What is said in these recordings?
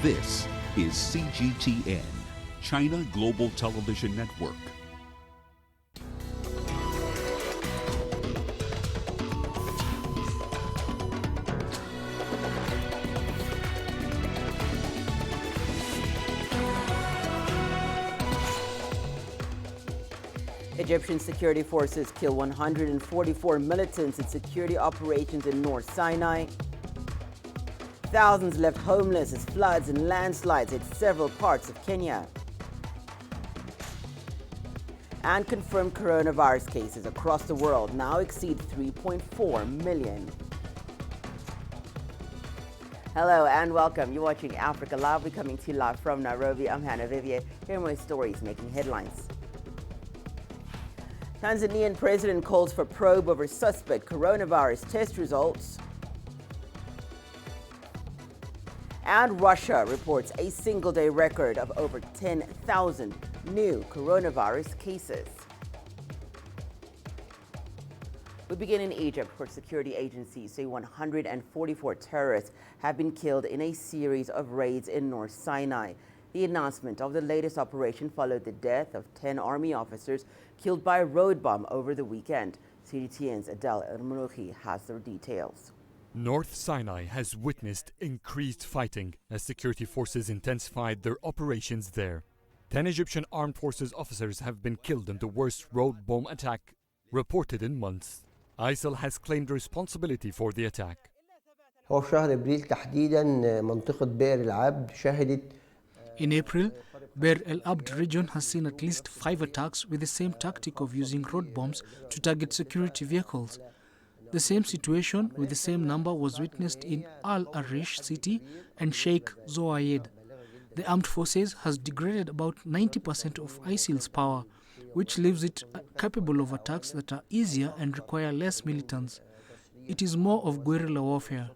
This is CGTN, China Global Television Network. Egyptian security forces kill 144 militants in security operations in North Sinai. Thousands left homeless as floods and landslides hit several parts of Kenya. And confirmed coronavirus cases across the world now exceed 3.4 million. Hello and welcome. You're watching Africa Live. We're coming to you live from Nairobi. I'm Hannah Viviers. Here are my stories making headlines. Tanzanian president calls for probe over suspect coronavirus test results. And Russia reports a single-day record of over 10,000 new coronavirus cases. We begin in Egypt, where security agencies say 144 terrorists have been killed in a series of raids in North Sinai. The announcement of the latest operation followed the death of 10 army officers killed by a road bomb over the weekend. CGTN's Adel Ermouhi has the details. North Sinai has witnessed increased fighting as security forces intensified their operations there. 10 Egyptian armed forces officers have been killed in the worst road bomb attack reported in months. ISIL has claimed responsibility for the attack. In April, Bir El Abd region has seen at least 5 attacks with the same tactic of using road bombs to target security vehicles. The same situation with the same number was witnessed in Al Arish city and Sheikh Zayed. The armed forces has degraded about 90% of ISIL's power, which leaves it capable of attacks that are easier and require less militants. It is more of guerrilla warfare.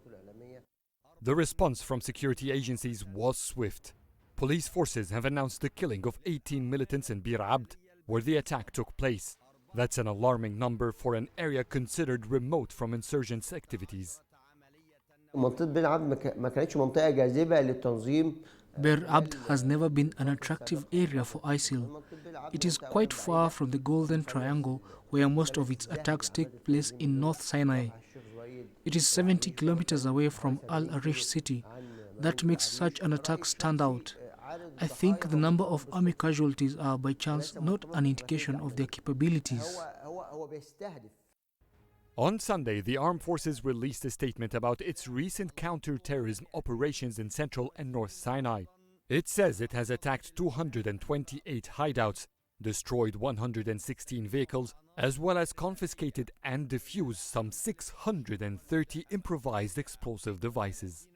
The response from security agencies was swift. Police forces have announced the killing of 18 militants in Bir Abd, where the attack took place. That's an alarming number for an area considered remote from insurgents' activities. Bir Abd has never been an attractive area for ISIL. It is quite far from the Golden Triangle, where most of its attacks take place in North Sinai. It is 70 kilometers away from Al Arish city. That makes such an attack stand out. I think the number of army casualties are by chance not an indication of their capabilities. On Sunday, the armed forces released a statement about its recent counter-terrorism operations in Central and North Sinai. It says it has attacked 228 hideouts, destroyed 116 vehicles, as well as confiscated and defused some 630 improvised explosive devices.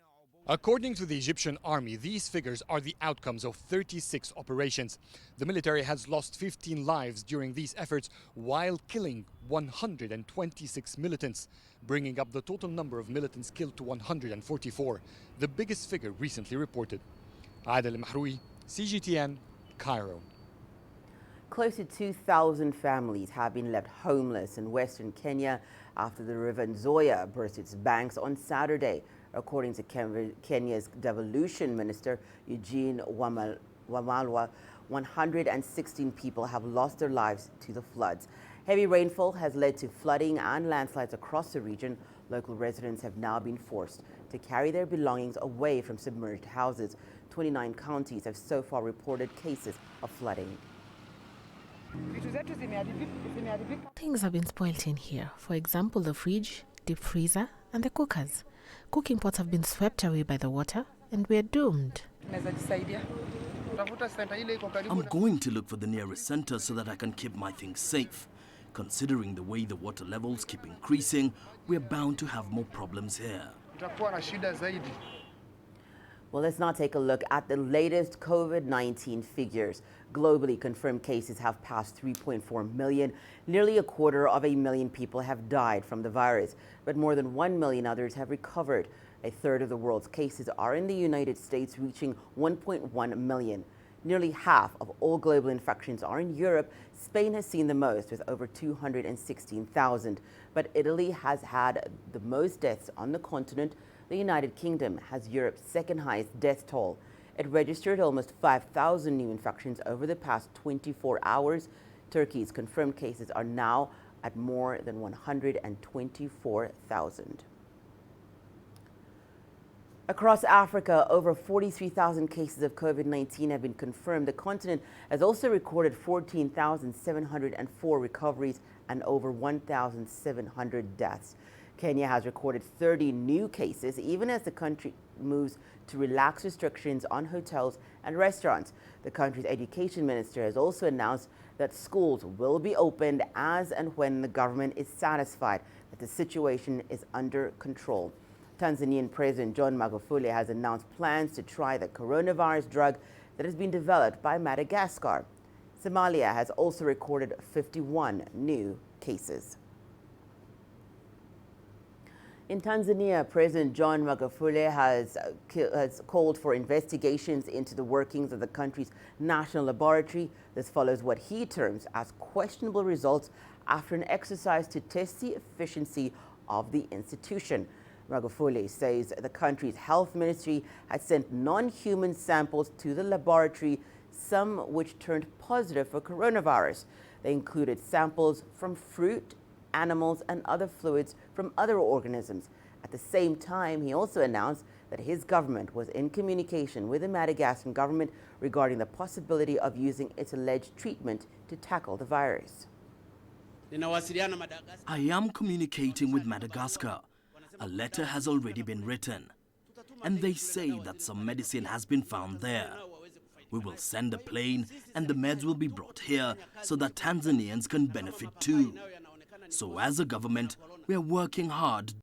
According to the Egyptian army, these figures are the outcomes of 36 operations. The military has lost 15 lives during these efforts while killing 126 militants, bringing up the total number of militants killed to 144, the biggest figure recently reported. Adel Mahroui, CGTN, Cairo. Close to 2,000 families have been left homeless in western Kenya after the river Nzoia burst its banks on Saturday. According to Kenya's devolution minister, Eugene Wamalwa, 116 people have lost their lives to the floods. Heavy rainfall has led to flooding and landslides across the region. Local residents have now been forced to carry their belongings away from submerged houses. 29 counties have so far reported cases of flooding. Things have been spoilt in here. For example, the fridge, deep freezer, and the cookers. Cooking pots have been swept away by the water, and we're doomed. I'm going to look for the nearest center so that I can keep my things safe. Considering the way the water levels keep increasing, we're bound to have more problems here. Well, let's now take a look at the latest COVID-19 figures. Globally, confirmed cases have passed 3.4 million. Nearly 250,000 people have died from the virus, but more than 1 million others have recovered. A third of the world's cases are in the United States, reaching 1.1 million. Nearly half of all global infections are in Europe. Spain has seen the most, with over 216,000. But Italy has had the most deaths on the continent. The United Kingdom has Europe's second highest death toll. It registered almost 5,000 new infections over the past 24 hours. Turkey's confirmed cases are now at more than 124,000. Across Africa, over 43,000 cases of COVID-19 have been confirmed. The continent has also recorded 14,704 recoveries and over 1,700 deaths. Kenya has recorded 30 new cases, even as the country moves to relax restrictions on hotels and restaurants. The country's education minister has also announced that schools will be opened as and when the government is satisfied that the situation is under control. Tanzanian President John Magufuli has announced plans to try the coronavirus drug that has been developed by Madagascar. Somalia has also recorded 51 new cases. In Tanzania, President John Magufuli has called for investigations into the workings of the country's national laboratory. This follows what he terms as questionable results after an exercise to test the efficiency of the institution. Magufuli says the country's health ministry had sent non-human samples to the laboratory, some which turned positive for coronavirus. They included samples from fruit, animals, and other fluids from other organisms. At the same time, he also announced that his government was in communication with the Madagascar government regarding the possibility of using its alleged treatment to tackle the virus. I am communicating with Madagascar. A letter has already been written, and they say that some medicine has been found there. We will send a plane and the meds will be brought here so that Tanzanians can benefit too. So as a government, we are working hard.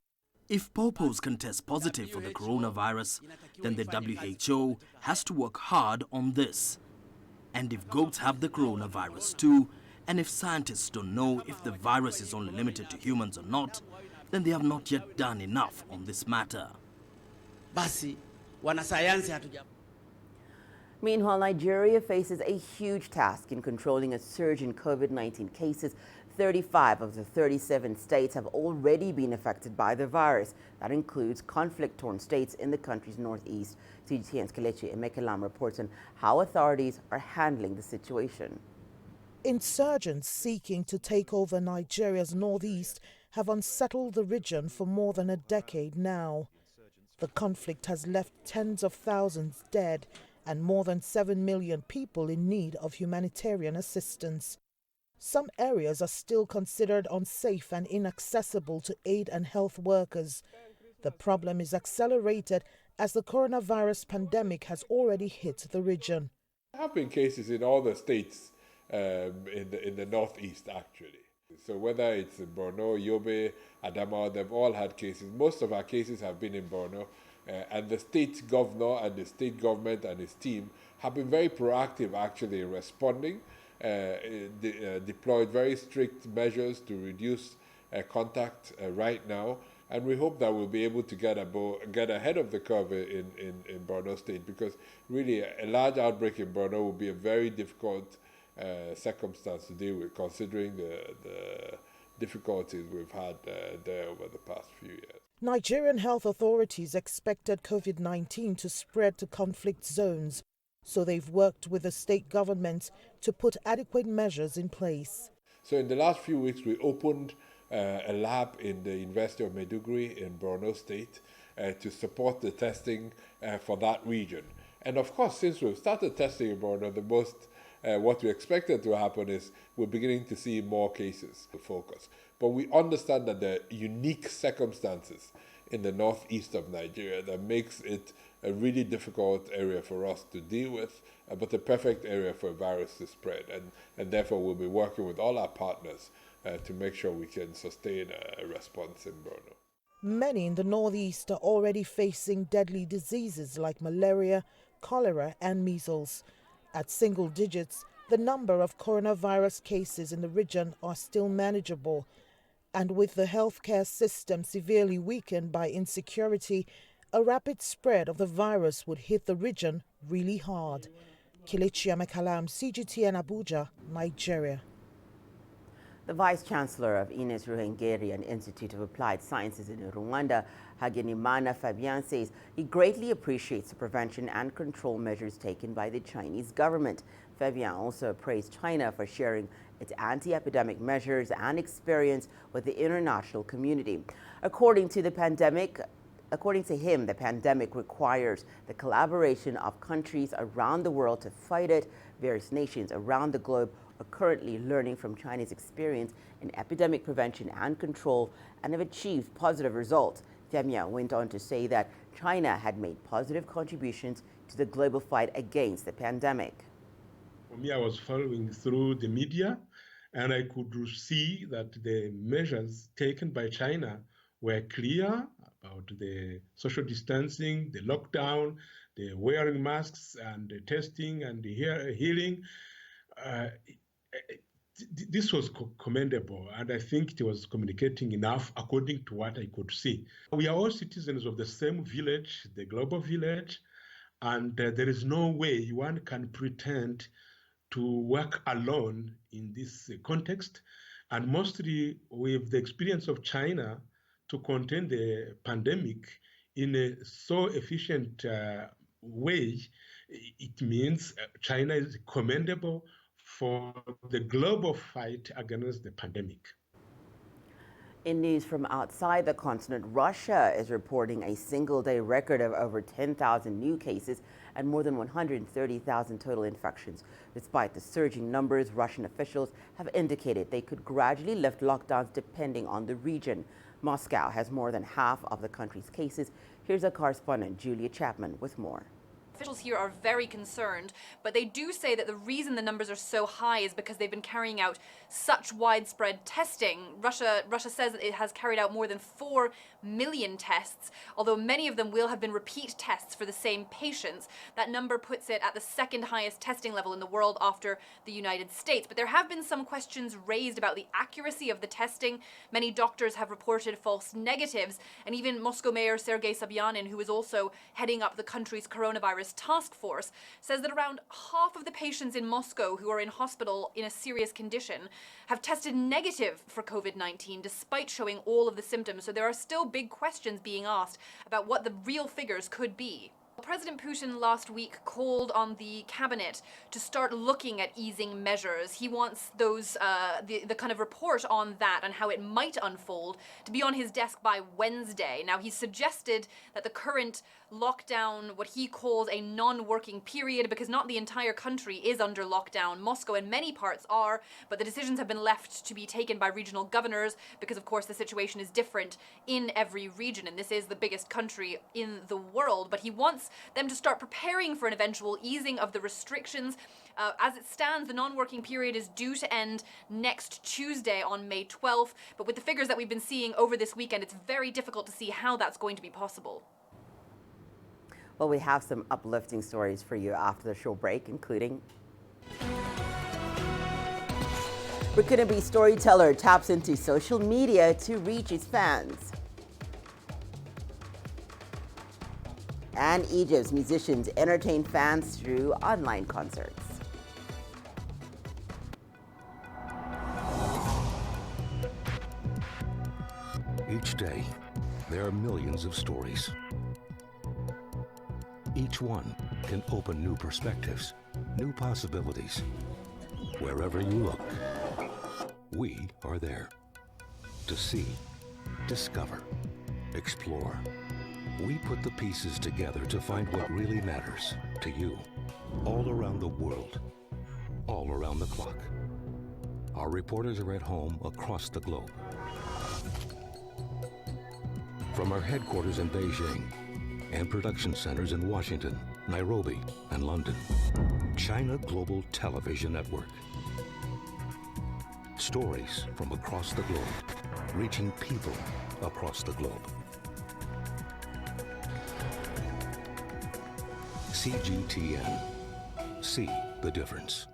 If popos can test positive for the coronavirus, then the WHO has to work hard on this. And if goats have the coronavirus too, and if scientists don't know if the virus is only limited to humans or not, then they have not yet done enough on this matter. Meanwhile, Nigeria faces a huge task in controlling a surge in COVID-19 cases. 35 of the 37 states have already been affected by the virus. That includes conflict-torn states in the country's northeast. CGTN's Kelechi Emekelam reports on how authorities are handling the situation. Insurgents seeking to take over Nigeria's northeast have unsettled the region for more than a decade now. The conflict has left tens of thousands dead and more than 7 million people in need of humanitarian assistance. Some areas are still considered unsafe and inaccessible to aid and health workers. The problem is accelerated as the coronavirus pandemic has already hit the region. There have been cases in all the states in the northeast, actually. So whether it's in Borno, Yobe, Adamawa, they've all had cases. Most of our cases have been in Borno, and the state governor and the state government and his team have been very proactive, actually, in responding. Deployed very strict measures to reduce contact right now, and we hope that we'll be able to get ahead of the curve in Borno State, because really a large outbreak in Borno will be a very difficult circumstance to deal with, considering the difficulties we've had there over the past few years. Nigerian health authorities expected COVID-19 to spread to conflict zones, so they've worked with the state governments to put adequate measures in place. So in the last few weeks, we opened a lab in the University of Maiduguri in Borno State to support the testing for that region. And of course, since we've started testing in Borno, what we expected to happen is we're beginning to see more cases to focus. But we understand that there are unique circumstances in the northeast of Nigeria that makes it a really difficult area for us to deal with, but the perfect area for a virus to spread. And therefore, we'll be working with all our partners to make sure we can sustain a response in Borno. Many in the northeast are already facing deadly diseases like malaria, cholera, and measles. At single digits, the number of coronavirus cases in the region are still manageable. And with the healthcare system severely weakened by insecurity, a rapid spread of the virus would hit the region really hard. Kelechi Emekelam, CGTN Abuja, Nigeria. The Vice Chancellor of Ines Ruhengeri Institute of Applied Sciences in Rwanda, Hannah Viviers, says he greatly appreciates the prevention and control measures taken by the Chinese government. Viviers also praised China for sharing its anti-epidemic measures and experience with the international community. According to him, the pandemic requires the collaboration of countries around the world to fight it. Various nations around the globe are currently learning from China's experience in epidemic prevention and control and have achieved positive results. Viviers went on to say that China had made positive contributions to the global fight against the pandemic. For me, I was following through the media, and I could see that the measures taken by China were clear about the social distancing, the lockdown, the wearing masks, and the testing and the healing. This was commendable, and I think it was communicating enough according to what I could see. We are all citizens of the same village, the global village, and there is no way one can pretend to work alone in this context. And mostly with the experience of China to contain the pandemic in a so efficient way, it means China is commendable for the global fight against the pandemic. In news from outside the continent, Russia is reporting a single-day record of over 10,000 new cases and more than 130,000 total infections. Despite the surging numbers, Russian officials have indicated they could gradually lift lockdowns depending on the region. Moscow has more than half of the country's cases. Here's our correspondent, Julia Chapman, with more. Officials here are very concerned, but they do say that the reason the numbers are so high is because they've been carrying out such widespread testing. Russia says that it has carried out more than 4 million tests, although many of them will have been repeat tests for the same patients. That number puts it at the second highest testing level in the world after the United States. But there have been some questions raised about the accuracy of the testing. Many doctors have reported false negatives, and even Moscow Mayor Sergei Sobyanin, who is also heading up the country's coronavirus task force, says that around half of the patients in Moscow who are in hospital in a serious condition have tested negative for COVID-19 despite showing all of the symptoms. So there are still big questions being asked about what the real figures could be. President Putin last week called on the cabinet to start looking at easing measures. He wants those the kind of report on that and how it might unfold to be on his desk by Wednesday. Now, he's suggested that the current lockdown, what he calls a non-working period, because not the entire country is under lockdown. Moscow and many parts are, but the decisions have been left to be taken by regional governors because, of course, the situation is different in every region, and this is the biggest country in the world. But he wants them to start preparing for an eventual easing of the restrictions. As it stands, the non-working period is due to end next Tuesday on May 12th, but with the figures that we've been seeing over this weekend, it's very difficult to see how that's going to be possible. Well, we have some uplifting stories for you after the short break, including Burkinabe storyteller taps into social media to reach his fans. And Egypt's musicians entertain fans through online concerts. Each day, there are millions of stories. Each one can open new perspectives, new possibilities. Wherever you look, we are there to see, discover, explore. We put the pieces together to find what really matters to you, all around the world, all around the clock. Our reporters are at home across the globe. From our headquarters in Beijing and production centers in Washington, Nairobi, and London, China Global Television Network. Stories from across the globe, reaching people across the globe. CGTN. See the difference.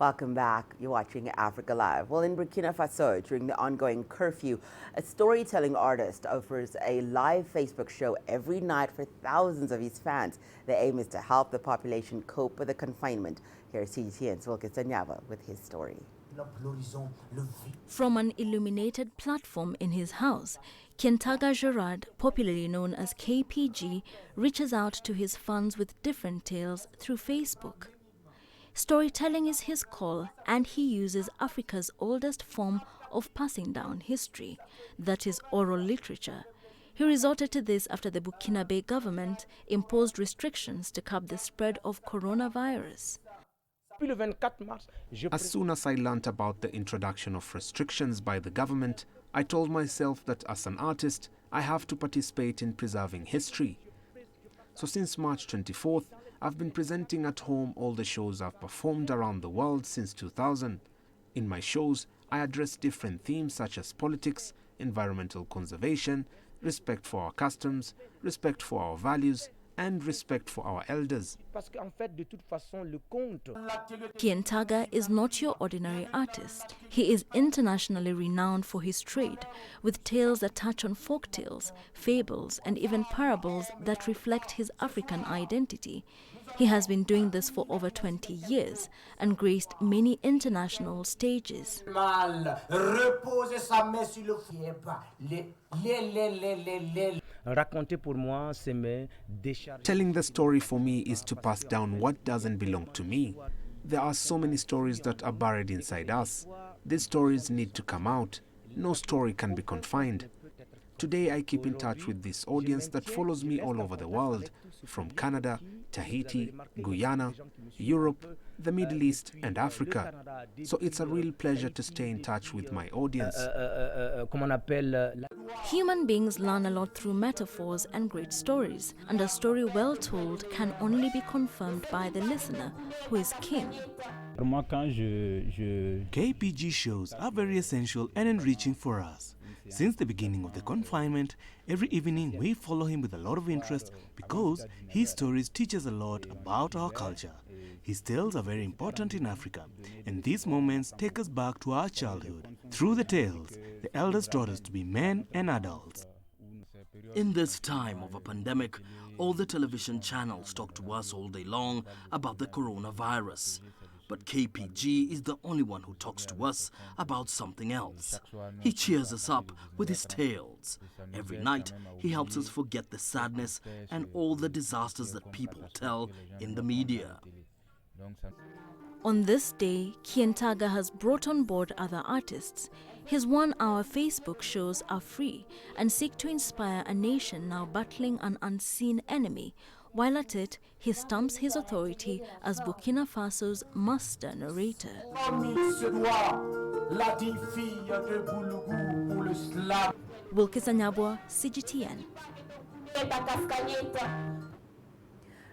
Welcome back. You're watching Africa Live. Well, in Burkina Faso, during the ongoing curfew, a storytelling artist offers a live Facebook show every night for thousands of his fans. The aim is to help the population cope with the confinement. Here's CGTN's Wilkes Danyava with his story. From an illuminated platform in his house, Kientaga Gerard, popularly known as KPG, reaches out to his fans with different tales through Facebook. Storytelling is his call, and he uses Africa's oldest form of passing down history, that is oral literature. He resorted to this after the Burkinabe government imposed restrictions to curb the spread of coronavirus. As soon as I learnt about the introduction of restrictions by the government, I told myself that as an artist, I have to participate in preserving history. So since March 24th, I've been presenting at home all the shows I've performed around the world since 2000. In my shows, I address different themes such as politics, environmental conservation, respect for our customs, respect for our values, and respect for our elders. Kientaga is not your ordinary artist. He is internationally renowned for his trade, with tales that touch on folk tales, fables, and even parables that reflect his African identity. He has been doing this for over 20 years and graced many international stages. Telling the story for me is to pass down what doesn't belong to me. There are so many stories that are buried inside us. These stories need to come out. No story can be confined. Today I keep in touch with this audience that follows me all over the world, from Canada, Tahiti, Guyana, Europe, the Middle East and Africa. So it's a real pleasure to stay in touch with my audience. Human beings learn a lot through metaphors and great stories, and a story well told can only be confirmed by the listener, who is king. KPG shows are very essential and enriching for us. Since the beginning of the confinement, every evening we follow him with a lot of interest because his stories teach us a lot about our culture. His tales are very important in Africa, and these moments take us back to our childhood. Through the tales, the elders taught us to be men and adults. In this time of a pandemic, all the television channels talk to us all day long about the coronavirus. But KPG is the only one who talks to us about something else. He cheers us up with his tales. Every night, he helps us forget the sadness and all the disasters that people tell in the media. On this day, Kientaga has brought on board other artists. His one-hour Facebook shows are free and seek to inspire a nation now battling an unseen enemy. While at it, he stamps his authority as Burkina Faso's master narrator. Wilkes Danyava, CGTN.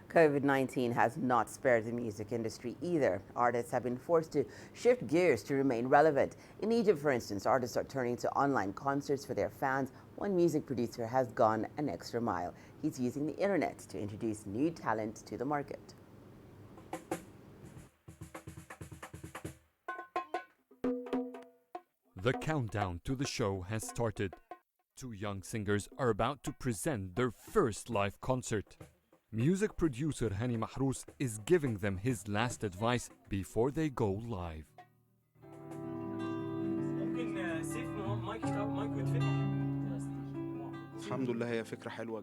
COVID-19 has not spared the music industry either. Artists have been forced to shift gears to remain relevant. In Egypt, for instance, artists are turning to online concerts for their fans. One music producer has gone an extra mile. He's using the internet to introduce new talent to the market. The countdown to the show has started. Two young singers are about to present their first live concert. Music producer Hannah Viviers is giving them his last advice before they go live.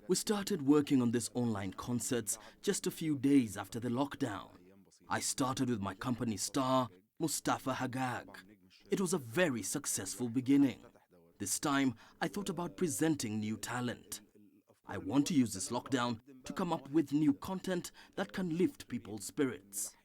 We started working on this online concerts just a few days after the lockdown. I started with my company star, Mustafa Hagag. It was a very successful beginning. This time, I thought about presenting new talent. I want to use this lockdown to come up with new content that can lift people's spirits.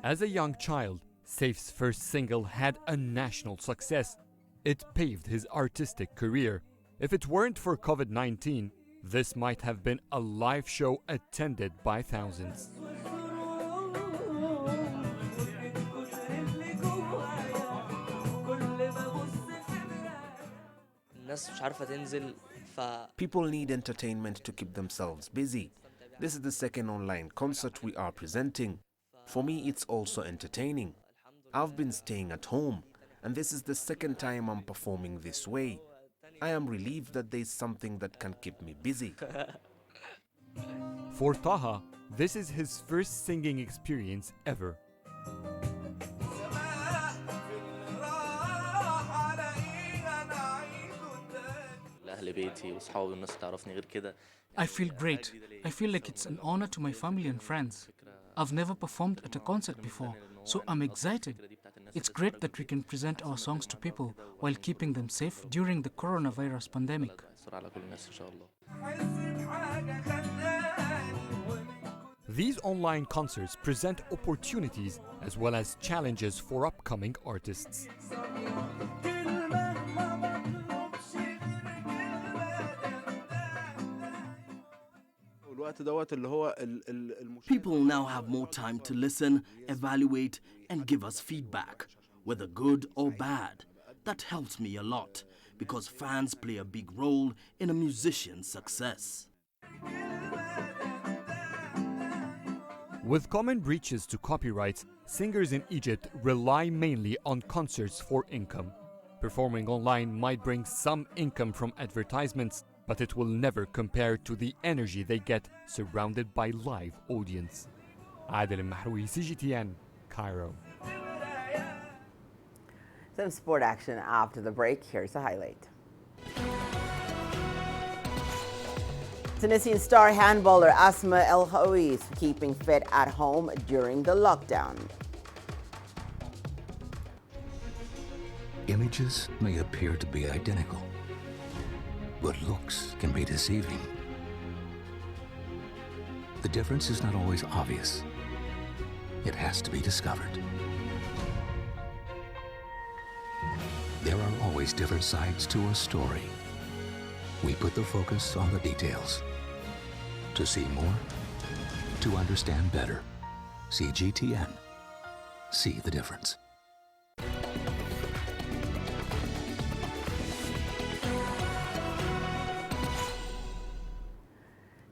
As a young child, Saif's first single had a national success. It paved his artistic career. If it weren't for COVID-19, this might have been a live show attended by thousands. الناس مش عارفة تنزل People need entertainment to keep themselves busy. This is the second online concert we are presenting. For me, it's also entertaining. I've been staying at home, and this is the second time I'm performing this way. I am relieved that there's something that can keep me busy. For Taha, this is his first singing experience ever. I feel great. I feel like it's an honor to my family and friends. I've never performed at a concert before, so I'm excited. It's great that we can present our songs to people while keeping them safe during the coronavirus pandemic. These online concerts present opportunities as well as challenges for upcoming artists. People now have more time to listen, evaluate, and give us feedback, whether good or bad. That helps me a lot, because fans play a big role in a musician's success. With common breaches to copyrights, singers in Egypt rely mainly on concerts for income. Performing online might bring some income from advertisements, but it will never compare to the energy they get surrounded by live audience. Adel Mahroui, CGTN, Cairo. Some sport action after the break. Here's a highlight. Tunisian star handballer Asma El Haoui is keeping fit at home during the lockdown. Images may appear to be identical, but looks can be deceiving. The difference is not always obvious. It has to be discovered. There are always different sides to a story. We put the focus on the details. To see more, to understand better. CGTN. See the difference.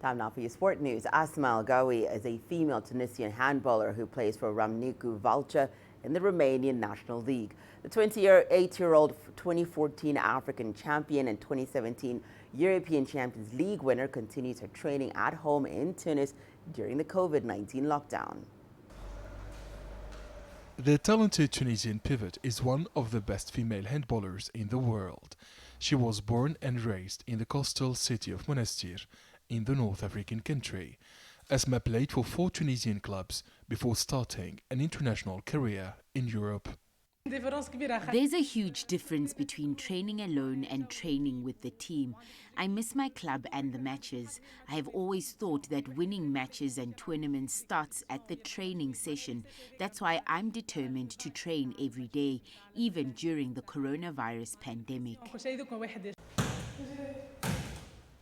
Time now for your sport news. Asma El Haoui is a female Tunisian handballer who plays for Ramniku Valcha in the Romanian National League. The 28-year-old 2014 African champion and 2017 European Champions League winner continues her training at home in Tunis during the COVID-19 lockdown. The talented Tunisian pivot is one of the best female handballers in the world. She was born and raised in the coastal city of Monastir in the North African country. Asma played for 4 Tunisian clubs before starting an international career in Europe. There's a huge difference between training alone and training with the team. I miss my club and the matches. I have always thought that winning matches and tournaments starts at the training session. That's why I'm determined to train every day, even during the coronavirus pandemic.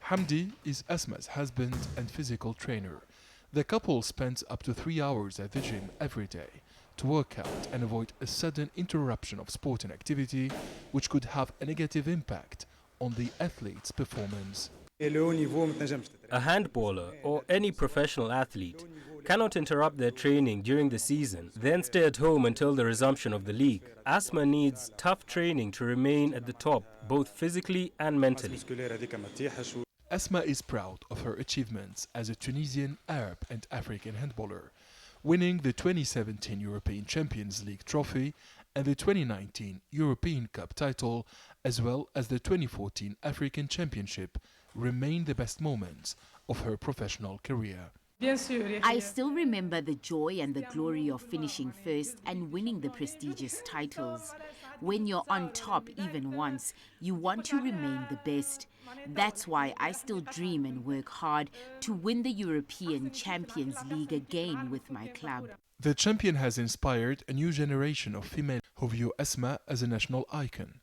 Hamdi is Asma's husband and physical trainer. The couple spends up to 3 hours at the gym every day to work out and avoid a sudden interruption of sport and activity, which could have a negative impact on the athlete's performance. A handballer or any professional athlete cannot interrupt their training during the season, then stay at home until the resumption of the league. Asma needs tough training to remain at the top, both physically and mentally. Asma is proud of her achievements as a Tunisian, Arab and African handballer, winning the 2017 European Champions League trophy and the 2019 European Cup title, as well as the 2014 African Championship, remain the best moments of her professional career. I still remember the joy and the glory of finishing first and winning the prestigious titles. When you're on top even once, you want to remain the best. That's why I still dream and work hard to win the European Champions League again with my club. The champion has inspired a new generation of female who view Asma as a national icon.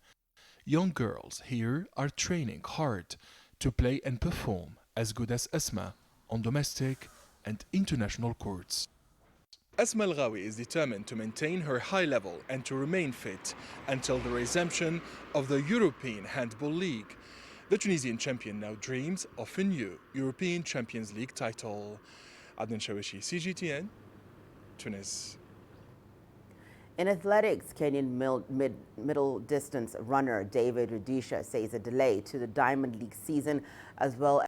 Young girls here are training hard to play and perform as good as Asma on domestic and international courts. Asma El Haoui is determined to maintain her high level and to remain fit until the resumption of the European Handball League. The Tunisian champion now dreams of a new European Champions League title. Adnan Shawishi, CGTN, Tunis. In athletics, Kenyan middle distance runner David Rudisha says a delay to the Diamond League season as well